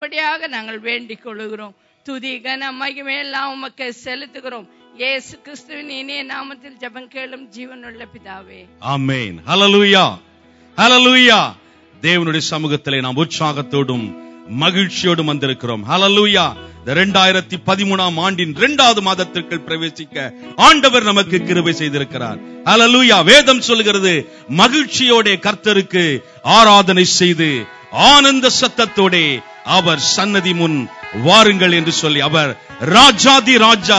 அப்படியாக நாங்கள் வேண்டிக் கொள்கிறோம். துதி கன மகிமை எல்லாம் உமக்கு செலுத்துகிறோம். இயேசு கிறிஸ்துவின் இனிய நாமத்தில் ஜெபம் கேளும் ஜீவனுள்ள பிதாவே, ஆமென். ஹல்லேலூயா, ஹல்லேலூயா. தேவனுடைய சமூகத்திலே நாம் உற்சாகத்தோடும் மகிழ்ச்சியோடும் வந்திருக்கிறோம். ஹல்லேலூயா. 2013 ஆண்டின் 2வது மாதத்திற்குள் பிரவேசிக்க ஆண்டவர் நமக்கு கிருபை செய்திருக்கிறார். ஹல்லேலூயா. வேதம் சொல்கிறது, மகிழ்ச்சியோட கர்த்தருக்கு ஆராதனை செய்து ஆனந்த சத்தத்தோட அவர் சன்னதி முன் வாருங்கள் என்று சொல்லி, அவர் ராஜாதி ராஜா,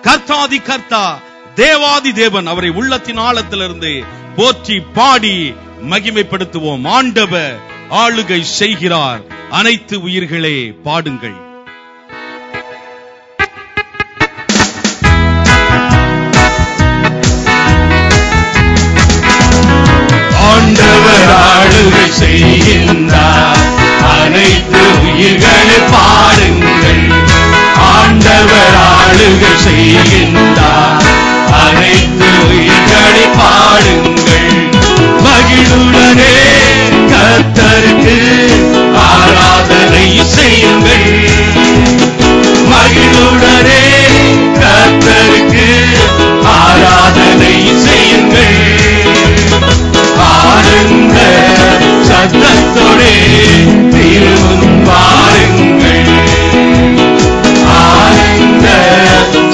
கர்த்தாதி கர்த்தா, தேவாதி தேவன், அவரை உள்ளத்தின் ஆழத்திலிருந்து போற்றி பாடி மகிமைப்படுத்துவோம். ஆண்டவர் ஆளுகை செய்கிறார். அனைத்து உயிர்களே பாடுங்கள். ஆண்டவர் ஆளுகை செய்கின்றார். அனைத்து உயிர்களே பாடுங்கள். ஆண்டவர் ஆளுகை செய்கின்றார். அனைத்து உயிர்களே பாடுங்கள். மகிழுடனே கர்த்தருக்கு ஆராதனை செய்யுங்கள். மகிழுடனே கர்த்தருக்கு ஆராதனை செய்யுங்கள். ஆனந்த சத்தத்தோடே திருமுன் வாருங்கள். ஆனந்த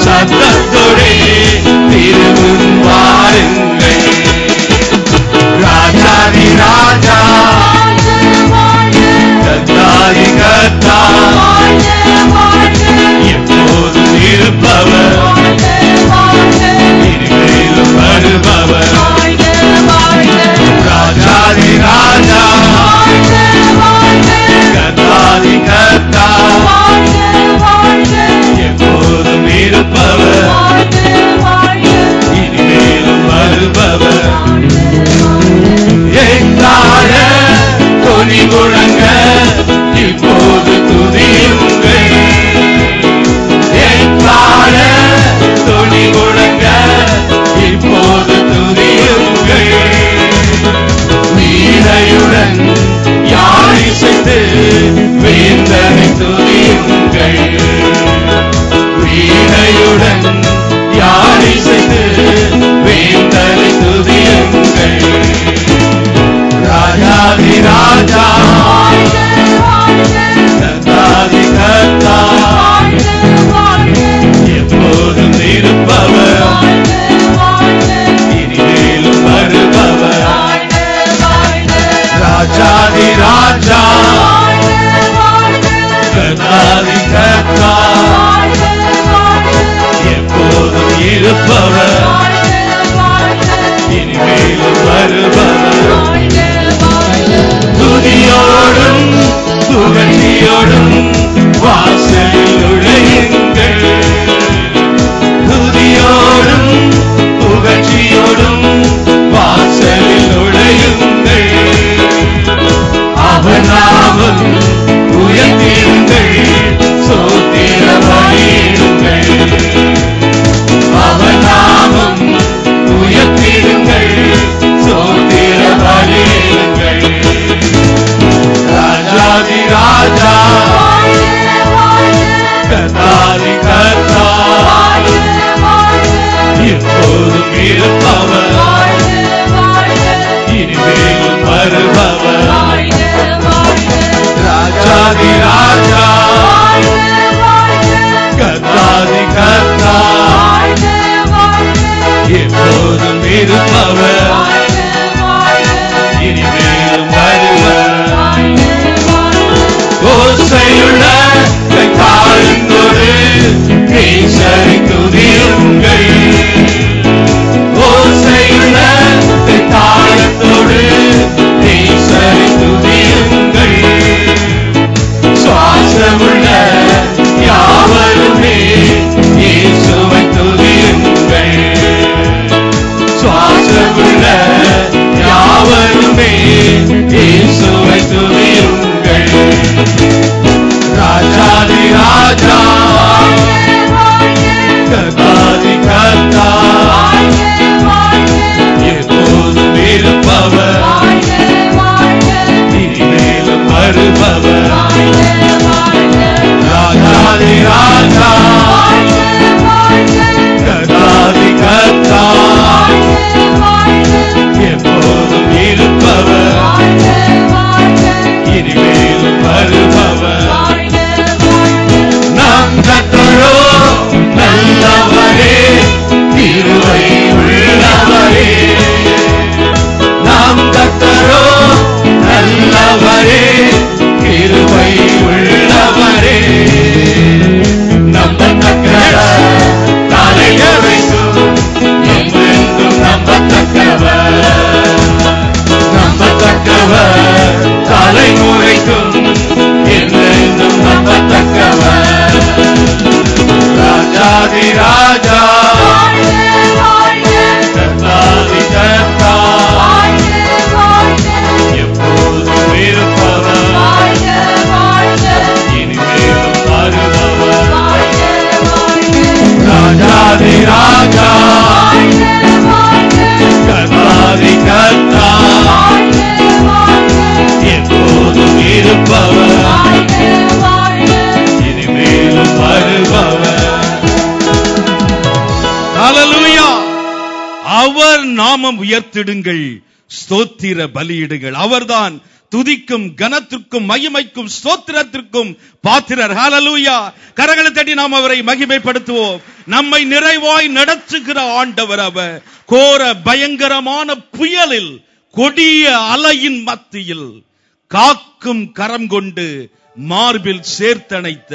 சத்தத்தோடே திருமுன் வாருங்கள். ராஜாதி ராஜா, கர்த்தாதி கர்த்தா, எப்போதும் இருப்பவர், இனிமேலும் வருபவர். ராஜாதி ராஜா, கர்த்தாதி கர்த்தா, எப்போதும் இருப்பவர், இனிமேலும் வருபவர். எக்கால தொனி முழங்க இப்போது துதியுங்கள். எக்கால தொனி முழங்க இப்போது துதியுங்கள். வீணையுடன் யாழிசைத்து வேந்தனை துதியுங்கள். வீணையுடன் யாழிசைத்து வேந்தனை துதியுங்கள். ராஜாதி ராஜா, கர்த்தாதி கர்த்தா, எப்போதும் இருப்பவர், இனிமேலும் வருபவர். ராஜாதி ராஜா, கர்த்தாதி கர்த்தா, எப்போதும் இருப்பவர், இனிமேலும் வருபவர். துதியோடும் புகழ்ச்சியோடும் வாசலில் நுழையுங்கள். துதியோடும் புகழ்ச்சியோடும் வாசலில் நுழையுங்கள். அவர் நாமம் உயர்த்திடுங்கள், சோத்திர பலியிடுங்கள். அவர் நாமம் உயர்த்திடுங்கள், சோத்திர பலியிடுங்கள். ராஜாதி ராஜா, நாமம் உயர்த்திடுங்கள், ஸ்தோத்திர பலியிடுங்கள். அவர்தான் துதிக்கும் கனத்திற்கும் மகிமைக்கும் ஸ்தோத்திரத்திற்கும் பாத்திரர். ஹல்லேலூயா. கரங்களை தட்டி நாம் அவரை மகிமைப்படுத்துவோம். நம்மை நிறைவாய் நடத்துகிற ஆண்டவர் அவர். கோர பயங்கரமான புயலில், கொடிய அலையின் மத்தியில் காக்கும் கரம் கொண்டு மார்பில் சேர்த்தணைத்த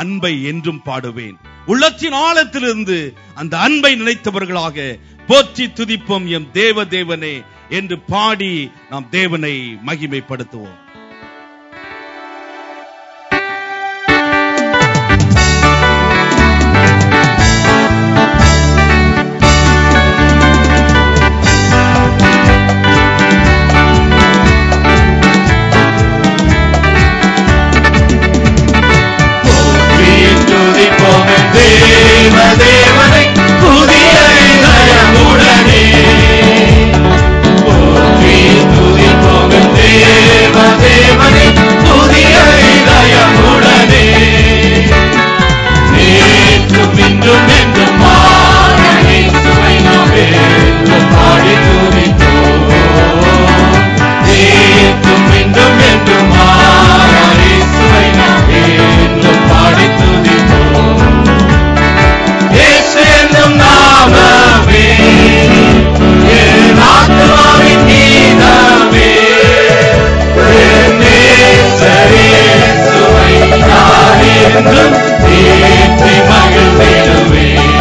அன்பை என்றும் பாடுவேன். உள்ளத்தின் ஆழத்திலிருந்து அந்த அன்பை நினைத்தவர்களாக போற்றி துதிப்போம் எம் தேவ தேவனே என்று பாடி நாம் தேவனை மகிமைப்படுத்துவோம். தேவனை புதிய இதயமுடனே போற்றி துதிப்போம் தேவனை புதிய இதயமுடனே நேற்றும் இன்றும் என்றும் மாறி சுவை நாமே பாடி துதிப்போம். நேற்றும் இன்றும் என்றும் மாறி சுவை நாமே பாடி துதிப்போம். நாமமே என் ஆத்மாவின் கீதமே, என் நேசரே சுவை நான் என்றும் ஏற்றி மகிழ்ந்திடுவேன்.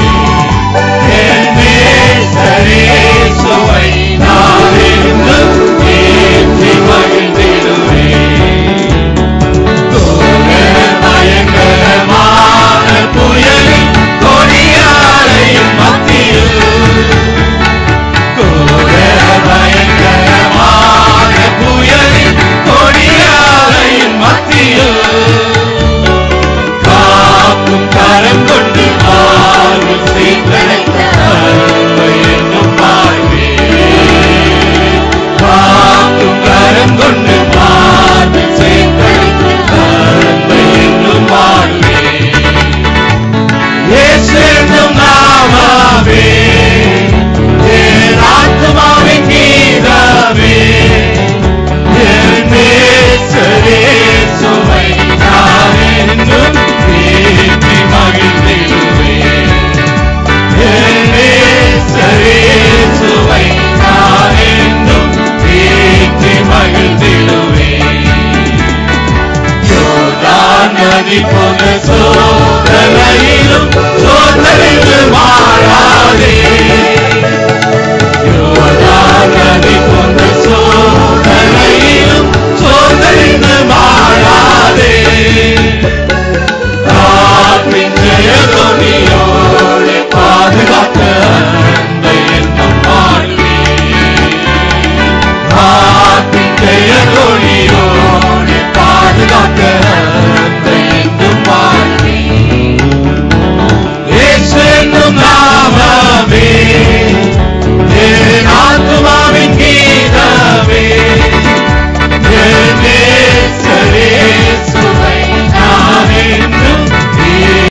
என் நேசரே சுவை நான் என்றும் ஏற்றி மகிழ்ந்திடுவேன். பயங்கரமான புயலில் கொடியாரையின் மத்தியில், பயங்கரமான புயலில் கொடியாரையின் மத்தியில் காக்கும் கரம் கொண்டு வாழ்வில் சேர்த்தணைத்த அன்பை என்னும் வாழ்வேன். காக்கும் கரம் கொண்டு வாழ்வில் சேர்த்தணைத்த அன்பை என்னும் வாழ்வேன். இயேசுவின் நாமமே என் ஆத்மாவின் கீதமே, என் நேசரே சுவை நான் என்றும் ஏற்றி மகிழ்ந்திடுவேன். என் நேசரே சுவை நான் என்றும் ஏற்றி மகிழ்ந்திடுவேன். யோர்தான் நதி போன்ற சோதனையிலும் சோதனையில் மாறாதே,